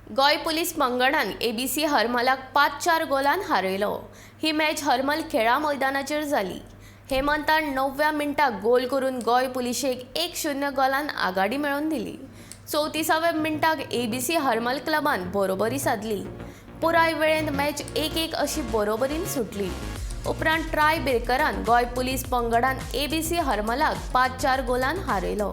गोय पुलीस पंगडान ABC हरमलाक 5-4 Golan हारयलो। ही match Harmal खेळा मैदानाचेर जाली। हेमंतान 9व्या मिनटाक गोल करून गोय पुलिशेक 1-0 गोलान आघाडी मेळोवन दिली। 34व्या मिनटाक एबीसी हरमल क्लबान बरोबरी साधली। पुराय वेळेंत मॅच 1-1 अशी बरोबरीन सुटली। उपरांत ट्राय ब्रेकरान गोय पुलीस पंगडान एबीसी हरमलाक 5-4 गोलान हारयलो।